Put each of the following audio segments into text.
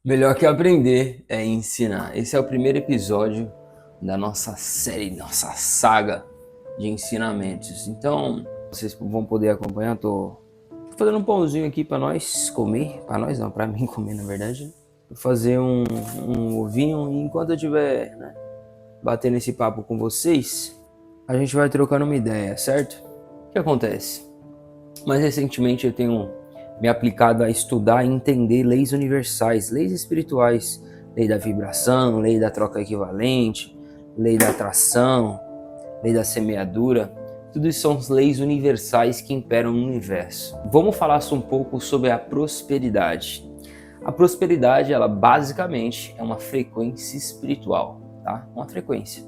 Melhor que aprender é ensinar. Esse é o primeiro episódio da nossa série, nossa saga de ensinamentos. Então, vocês vão poder acompanhar. Tô fazendo um pãozinho aqui para nós comer. Para nós não, para mim comer, na verdade. Vou fazer um ovinho e enquanto eu estiver batendo esse papo com vocês, a gente vai trocando uma ideia, certo? O que acontece? Mais recentemente eu tenho me aplicado a estudar e entender leis universais, leis espirituais, lei da vibração, lei da troca equivalente, lei da atração, lei da semeadura. Tudo isso são leis universais que imperam no universo. Vamos falar um pouco sobre a prosperidade. A prosperidade, ela basicamente é uma frequência espiritual, tá? Uma frequência.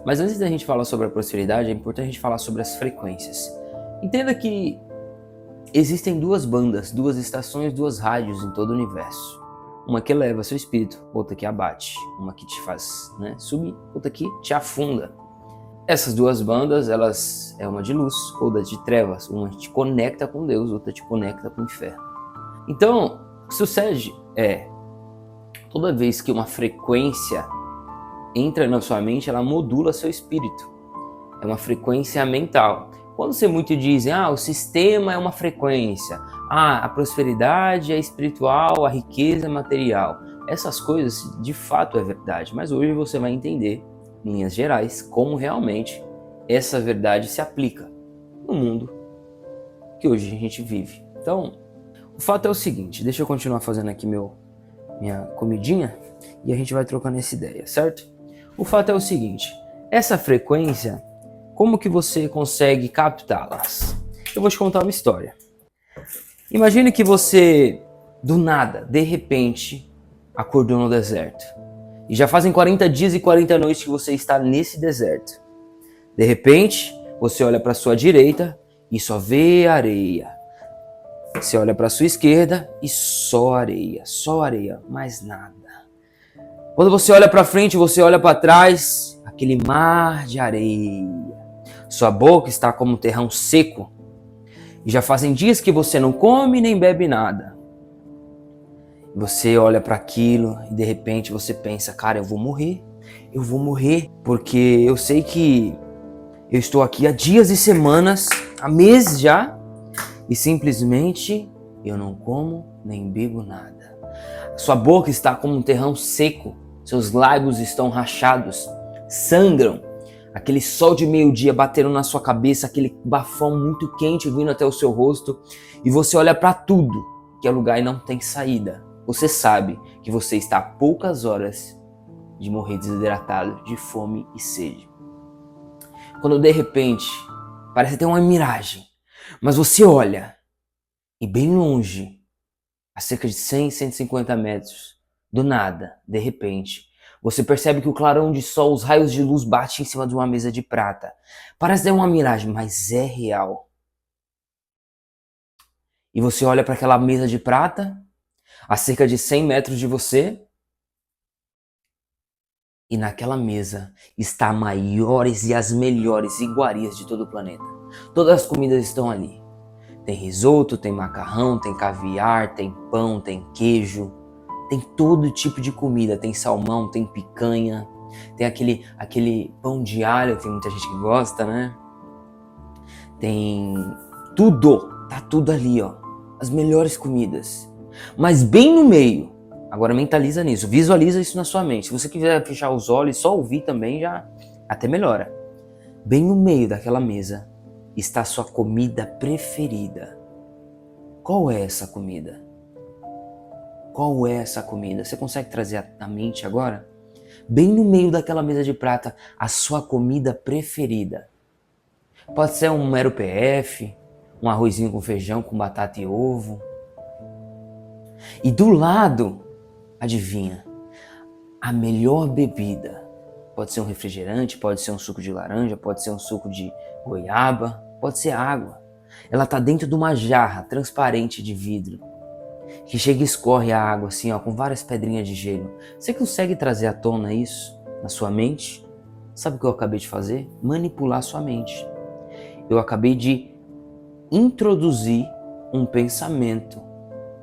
Mas antes da gente falar sobre a prosperidade, é importante a gente falar sobre as frequências. Entenda que existem duas bandas, duas estações, duas rádios em todo o universo. Uma que eleva seu espírito, outra que abate. Uma que te faz subir, outra que te afunda. Essas duas bandas, elas é uma de luz, outra de trevas. Uma te conecta com Deus, outra te conecta com o inferno. Então, o que sucede é, toda vez que uma frequência entra na sua mente, ela modula seu espírito. É uma frequência mental. Quando você muito diz, o sistema é uma frequência, a prosperidade é espiritual, a riqueza é material. Essas coisas de fato é verdade, mas hoje você vai entender, em linhas gerais, como realmente essa verdade se aplica no mundo que hoje a gente vive. Então, o fato é o seguinte, deixa eu continuar fazendo aqui minha comidinha e a gente vai trocando essa ideia, certo? O fato é o seguinte, essa frequência, como que você consegue captá-las? Eu vou te contar uma história. Imagine que você, do nada, de repente, acordou no deserto. E já fazem 40 dias e 40 noites que você está nesse deserto. De repente, você olha para sua direita e só vê areia. Você olha para sua esquerda e só areia, mais nada. Quando você olha para frente, você olha para trás, aquele mar de areia. Sua boca está como um terrão seco. E já fazem dias que você não come nem bebe nada. Você olha para aquilo e de repente você pensa, cara, eu vou morrer, porque eu sei que eu estou aqui há dias e semanas, há meses já, e simplesmente eu não como nem bebo nada. Sua boca está como um terrão seco, seus lábios estão rachados, sangram. Aquele sol de meio-dia batendo na sua cabeça, aquele bafão muito quente vindo até o seu rosto, e você olha para tudo que é lugar e não tem saída. Você sabe que você está a poucas horas de morrer desidratado, de fome e sede. Quando de repente, parece ter uma miragem, mas você olha e bem longe, a cerca de 100, 150 metros, do nada, de repente, você percebe que o clarão de sol, os raios de luz batem em cima de uma mesa de prata. Parece ser uma miragem, mas é real. E você olha para aquela mesa de prata, a cerca de 100 metros de você, e naquela mesa está as maiores e as melhores iguarias de todo o planeta. Todas as comidas estão ali. Tem risoto, tem macarrão, tem caviar, tem pão, tem queijo. Tem todo tipo de comida, tem salmão, tem picanha, tem aquele pão de alho, que tem muita gente que gosta, né? Tem tudo, tá tudo ali, ó. As melhores comidas. Mas bem no meio, agora mentaliza nisso, visualiza isso na sua mente. Se você quiser fechar os olhos e só ouvir também, já até melhora. Bem no meio daquela mesa está a sua comida preferida. Qual é essa comida? Qual é essa comida? Você consegue trazer à mente agora? Bem no meio daquela mesa de prata, a sua comida preferida. Pode ser um mero PF, um arrozinho com feijão, com batata e ovo. E do lado, adivinha, a melhor bebida. Pode ser um refrigerante, pode ser um suco de laranja, pode ser um suco de goiaba, pode ser água. Ela está dentro de uma jarra transparente de vidro, que chega e escorre a água assim, ó, com várias pedrinhas de gelo. Você consegue trazer à tona isso na sua mente? Sabe o que eu acabei de fazer? Manipular sua mente. Eu acabei de introduzir um pensamento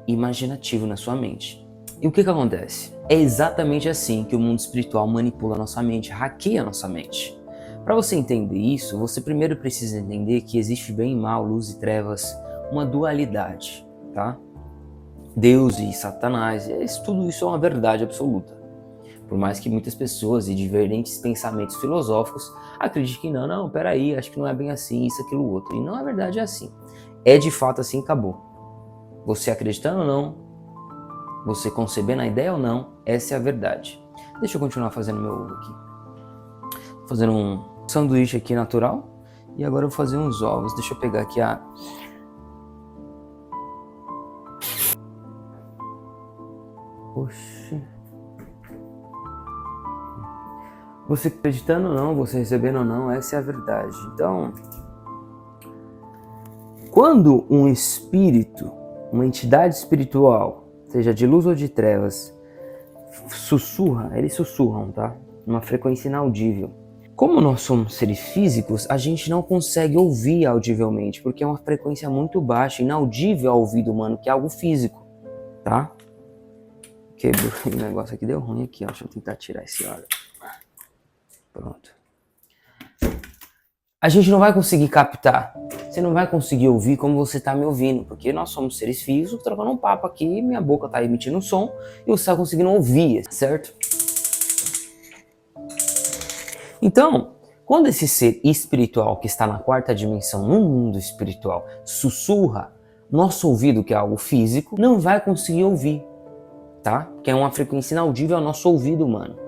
imaginativo na sua mente. E o que acontece? É exatamente assim que o mundo espiritual manipula a nossa mente, hackeia a nossa mente. Para você entender isso, você primeiro precisa entender que existe bem e mal, luz e trevas, uma dualidade, tá? Deus e Satanás, tudo isso é uma verdade absoluta. Por mais que muitas pessoas e diferentes pensamentos filosóficos acreditem que não, peraí, acho que não é bem assim, isso, aquilo, outro. E não, a verdade é assim. É de fato assim, acabou. Você acreditando ou não, você concebendo a ideia ou não, essa é a verdade. Deixa eu continuar fazendo meu ovo aqui. Vou fazendo um sanduíche aqui natural. E agora eu vou fazer uns ovos. Deixa eu pegar aqui a... Oxi. Você acreditando ou não, você recebendo ou não, essa é a verdade. Então, quando um espírito, uma entidade espiritual, seja de luz ou de trevas, sussurra, eles sussurram, tá? Numa frequência inaudível. Como nós somos seres físicos, a gente não consegue ouvir audivelmente, porque é uma frequência muito baixa, inaudível ao ouvido humano, que é algo físico, tá? Quebrou o negócio aqui, deu ruim aqui, ó. Deixa eu tentar tirar esse óleo. Pronto. A gente não vai conseguir captar. Você não vai conseguir ouvir como você está me ouvindo, porque nós somos seres físicos trocando um papo aqui, minha boca está emitindo um som e você está conseguindo ouvir, certo? Então, quando esse ser espiritual que está na quarta dimensão, no mundo espiritual, sussurra, nosso ouvido, que é algo físico, não vai conseguir ouvir, tá? Que é uma frequência inaudível ao nosso ouvido humano.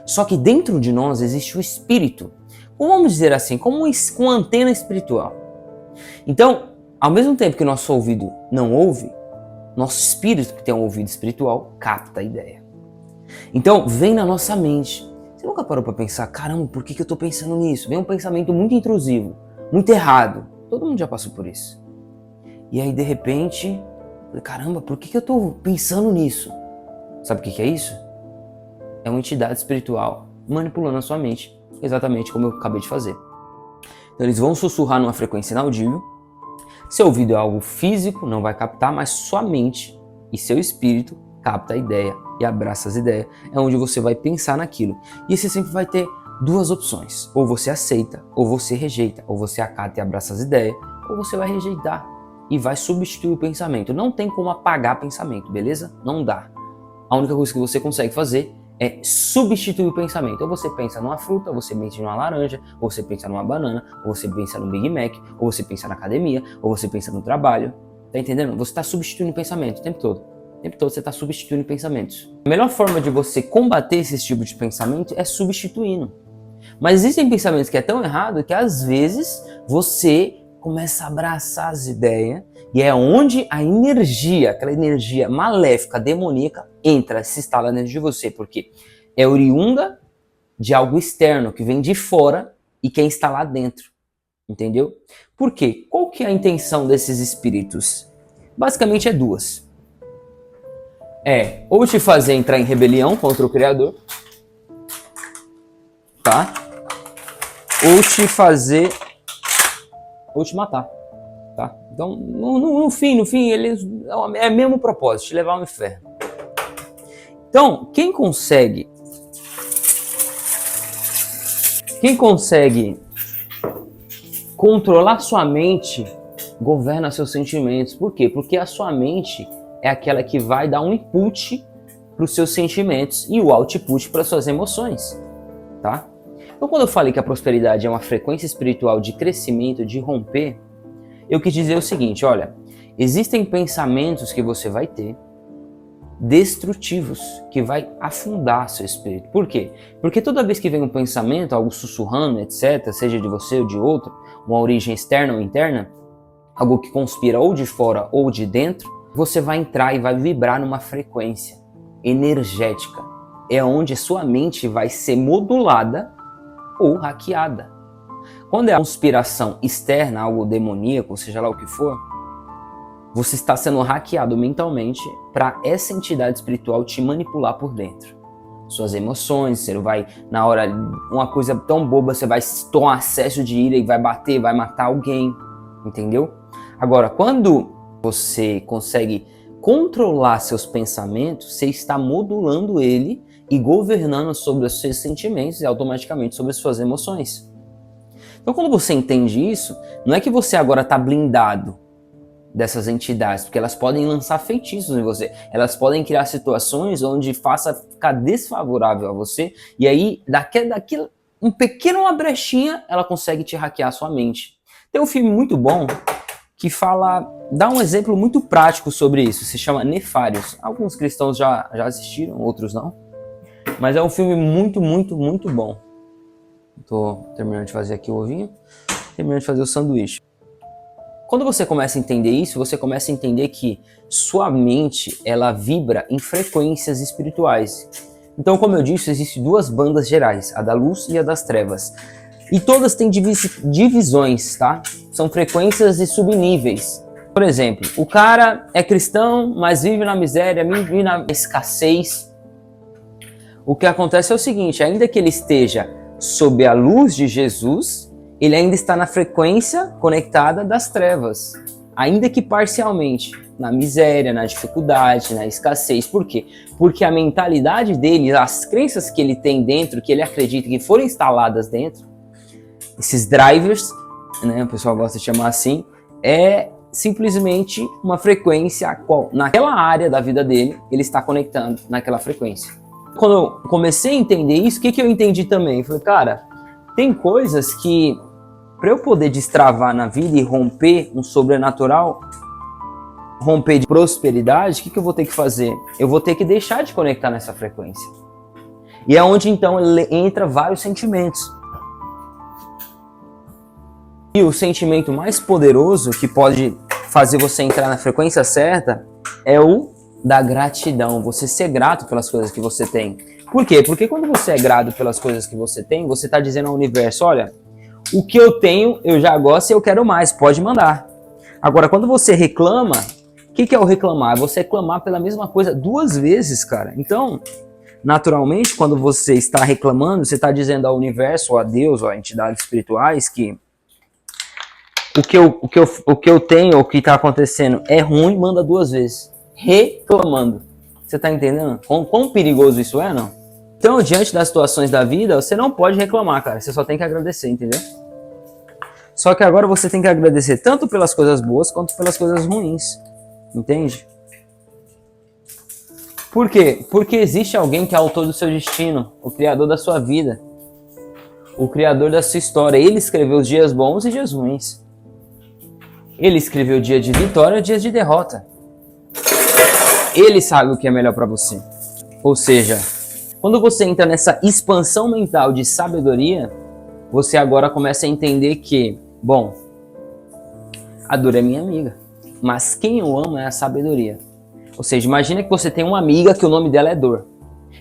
Só que dentro de nós existe o espírito, ou vamos dizer assim, como uma antena espiritual. Então, ao mesmo tempo que nosso ouvido não ouve, nosso espírito, que tem um ouvido espiritual, capta a ideia. Então, vem na nossa mente. Você nunca parou para pensar, caramba, por que eu estou pensando nisso? Vem um pensamento muito intrusivo, muito errado. Todo mundo já passou por isso. E aí, de repente, caramba, por que eu estou pensando nisso? Sabe o que é isso? É uma entidade espiritual manipulando a sua mente, exatamente como eu acabei de fazer. Então eles vão sussurrar numa frequência inaudível. Seu ouvido é algo físico, não vai captar, mas sua mente e seu espírito capta a ideia e abraça as ideias. É onde você vai pensar naquilo. E você sempre vai ter duas opções. Ou você aceita, ou você rejeita. Ou você acata e abraça as ideias, ou você vai rejeitar e vai substituir o pensamento. Não tem como apagar pensamento, beleza? Não dá. A única coisa que você consegue fazer é substituir o pensamento. Ou você pensa numa fruta, ou você pensa numa laranja, ou você pensa numa banana, ou você pensa no Big Mac, ou você pensa na academia, ou você pensa no trabalho. Tá entendendo? Você está substituindo o pensamento o tempo todo. O tempo todo você está substituindo pensamentos. A melhor forma de você combater esse tipo de pensamento é substituindo. Mas existem pensamentos que é tão errado que às vezes você começa a abraçar as ideias e é onde a energia, aquela energia maléfica, demoníaca, entra, se instala dentro de você, porque é oriunda de algo externo, que vem de fora e quer instalar dentro, entendeu? Por quê? Qual que é a intenção desses espíritos? Basicamente é duas. É ou te fazer entrar em rebelião contra o Criador, tá? Ou te fazer... ou te matar. Tá? Então, no fim, eles é o mesmo propósito, te levar ao inferno. Então, quem consegue controlar sua mente, governa seus sentimentos. Por quê? Porque a sua mente é aquela que vai dar um input para os seus sentimentos e o output para suas emoções, tá? Então, quando eu falei que a prosperidade é uma frequência espiritual de crescimento, de romper, eu quis dizer o seguinte, olha, existem pensamentos que você vai ter destrutivos, que vai afundar seu espírito. Por quê? Porque toda vez que vem um pensamento, algo sussurrando, etc., seja de você ou de outro, uma origem externa ou interna, algo que conspira ou de fora ou de dentro, você vai entrar e vai vibrar numa frequência energética. É onde a sua mente vai ser modulada ou hackeada. Quando é a conspiração externa, algo demoníaco, seja lá o que for, você está sendo hackeado mentalmente para essa entidade espiritual te manipular por dentro. Suas emoções, você vai, na hora, uma coisa tão boba, você vai ter um acesso de ira e vai bater, vai matar alguém, entendeu? Agora, quando você consegue controlar seus pensamentos, você está modulando ele e governando sobre os seus sentimentos e automaticamente sobre as suas emoções. Então, quando você entende isso, não é que você agora está blindado dessas entidades, porque elas podem lançar feitiços em você, elas podem criar situações onde faça ficar desfavorável a você, e aí, daquilo, um pequeno brechinha, ela consegue te hackear a sua mente. Tem um filme muito bom que dá um exemplo muito prático sobre isso, se chama Nefários. Alguns cristãos já assistiram, outros não, mas é um filme muito, muito, muito bom. Tô terminando de fazer aqui o ovinho, terminando de fazer o sanduíche. Quando você começa a entender isso, você começa a entender que sua mente, ela vibra em frequências espirituais. Então, como eu disse, existem duas bandas gerais, a da luz e a das trevas. E todas têm divisões, tá? São frequências e subníveis. Por exemplo, o cara é cristão, mas vive na miséria, vive na escassez. O que acontece é o seguinte, ainda que ele esteja sob a luz de Jesus, ele ainda está na frequência conectada das trevas, ainda que parcialmente, na miséria, na dificuldade, na escassez. Por quê? Porque a mentalidade dele, as crenças que ele tem dentro, que ele acredita que foram instaladas dentro, esses drivers, né, o pessoal gosta de chamar assim, é simplesmente uma frequência a qual, naquela área da vida dele, ele está conectando naquela frequência. Quando eu comecei a entender isso, o que eu entendi também? Eu falei, cara, tem coisas que, para eu poder destravar na vida e romper um sobrenatural, romper de prosperidade, o que eu vou ter que fazer? Eu vou ter que deixar de conectar nessa frequência. E é onde então entra vários sentimentos. E o sentimento mais poderoso que pode fazer você entrar na frequência certa é o da gratidão, você ser grato pelas coisas que você tem. Por quê? Porque quando você é grato pelas coisas que você tem, você está dizendo ao universo, olha, o que eu tenho eu já gosto e eu quero mais, pode mandar. Agora, quando você reclama, o que é o reclamar? É você reclamar pela mesma coisa 2 vezes, cara. Então, naturalmente, quando você está reclamando, você está dizendo ao universo, ou a Deus, ou a entidades espirituais, que o que eu tenho, o que está acontecendo é ruim, manda 2 vezes. Reclamando. Você tá entendendo? Quão perigoso isso é, não? Então, diante das situações da vida, você não pode reclamar, cara. Você só tem que agradecer, entendeu? Só que agora você tem que agradecer tanto pelas coisas boas quanto pelas coisas ruins. Entende? Por quê? Porque existe alguém que é autor do seu destino, o criador da sua vida, o criador da sua história. Ele escreveu os dias bons e dias ruins. Ele escreveu dia de vitória e dias de derrota. Ele sabe o que é melhor para você. Ou seja, quando você entra nessa expansão mental de sabedoria, você agora começa a entender que, bom, a dor é minha amiga, mas quem eu amo é a sabedoria. Ou seja, imagina que você tem uma amiga que o nome dela é dor.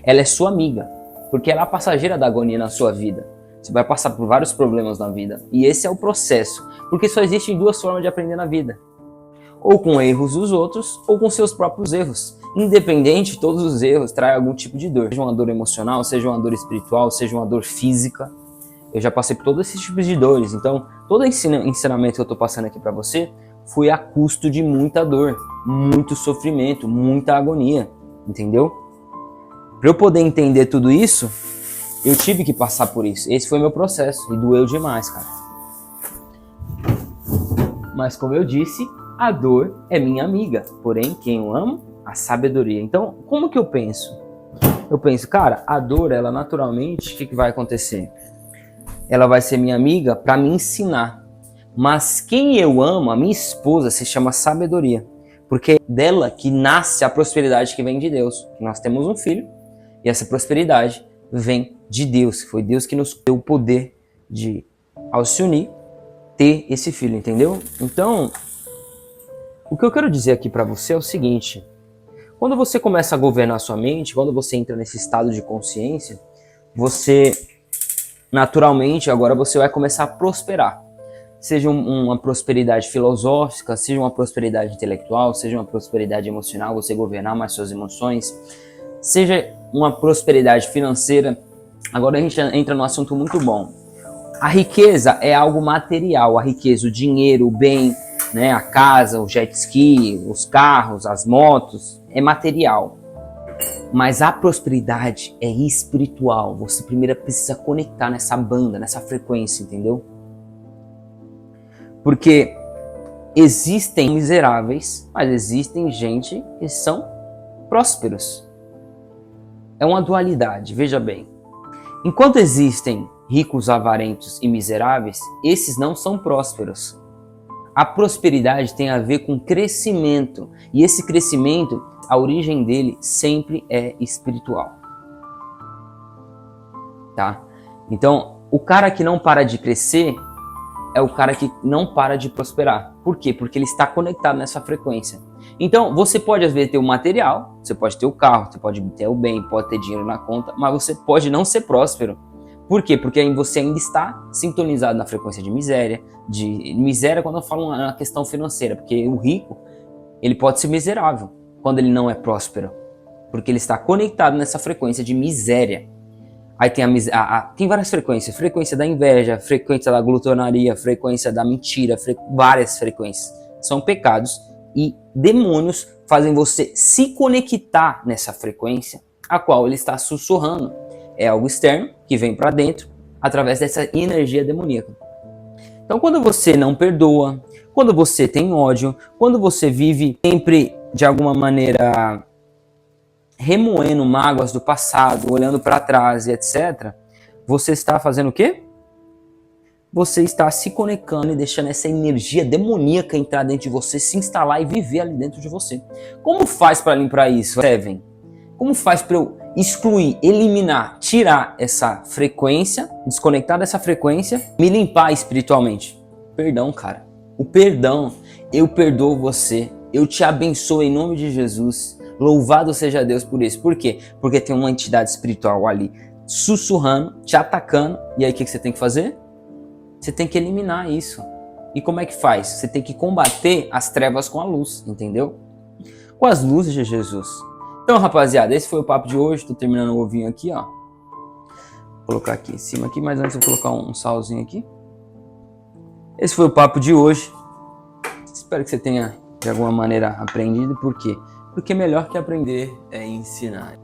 Ela é sua amiga, porque ela é a passageira da agonia na sua vida. Você vai passar por vários problemas na vida. E esse é o processo, porque só existem 2 formas de aprender na vida. Ou com erros dos outros, ou com seus próprios erros. Independente, todos os erros traem algum tipo de dor. Seja uma dor emocional, seja uma dor espiritual, seja uma dor física. Eu já passei por todos esses tipos de dores. Então, todo ensinamento que eu estou passando aqui para você foi a custo de muita dor, muito sofrimento, muita agonia. Entendeu? Para eu poder entender tudo isso, eu tive que passar por isso. Esse foi meu processo e doeu demais, cara. Mas como eu disse, a dor é minha amiga, porém, quem eu amo, a sabedoria. Então, como que eu penso? Eu penso, cara, a dor, ela naturalmente, o que vai acontecer? Ela vai ser minha amiga para me ensinar. Mas quem eu amo, a minha esposa, se chama sabedoria. Porque é dela que nasce a prosperidade que vem de Deus. Nós temos um filho e essa prosperidade vem de Deus. Foi Deus que nos deu o poder de, ao se unir, ter esse filho, entendeu? Então, o que eu quero dizer aqui para você é o seguinte: quando você começa a governar a sua mente, quando você entra nesse estado de consciência, você, naturalmente, agora você vai começar a prosperar. Seja uma prosperidade filosófica, seja uma prosperidade intelectual, seja uma prosperidade emocional, você governar mais suas emoções, seja uma prosperidade financeira. Agora a gente entra num assunto muito bom. A riqueza é algo material, a riqueza, o dinheiro, o bem, né? A casa, o jet ski, os carros, as motos, é material. Mas a prosperidade é espiritual. Você primeiro precisa conectar nessa banda, nessa frequência, entendeu? Porque existem miseráveis, mas existem gente que são prósperos. É uma dualidade, veja bem. Enquanto existem ricos, avarentos e miseráveis, esses não são prósperos. A prosperidade tem a ver com crescimento. E esse crescimento, a origem dele sempre é espiritual. Tá? Então, o cara que não para de crescer é o cara que não para de prosperar. Por quê? Porque ele está conectado nessa frequência. Então, você pode às vezes ter o material, você pode ter o carro, você pode ter o bem, pode ter dinheiro na conta, mas você pode não ser próspero. Por quê? Porque você ainda está sintonizado na frequência de miséria. De miséria quando eu falo na questão financeira, porque o rico, ele pode ser miserável quando ele não é próspero, porque ele está conectado nessa frequência de miséria. Aí tem, tem várias frequências, frequência da inveja, frequência da glutonaria, frequência da mentira, várias frequências. São pecados e demônios fazem você se conectar nessa frequência, a qual ele está sussurrando. É algo externo que vem para dentro através dessa energia demoníaca. Então, quando você não perdoa, quando você tem ódio, quando você vive sempre de alguma maneira remoendo mágoas do passado, olhando para trás e etc., você está fazendo o quê? Você está se conectando e deixando essa energia demoníaca entrar dentro de você, se instalar e viver ali dentro de você. Como faz para limpar isso, Kevin? Como faz para eu excluir, eliminar, tirar essa frequência, desconectar dessa frequência, me limpar espiritualmente? Perdão, cara. O perdão, eu perdoo você, eu te abençoo em nome de Jesus. Louvado seja Deus por isso. Por quê? Porque tem uma entidade espiritual ali sussurrando, te atacando. E aí o que você tem que fazer? Você tem que eliminar isso. E como é que faz? Você tem que combater as trevas com a luz, entendeu? Com as luzes de Jesus. Então, rapaziada, esse foi o papo de hoje. Tô terminando o ovinho aqui, ó. Vou colocar aqui em cima aqui, mas antes eu vou colocar um salzinho aqui. Esse foi o papo de hoje. Espero que você tenha, de alguma maneira, aprendido. Por quê? Porque melhor que aprender é ensinar.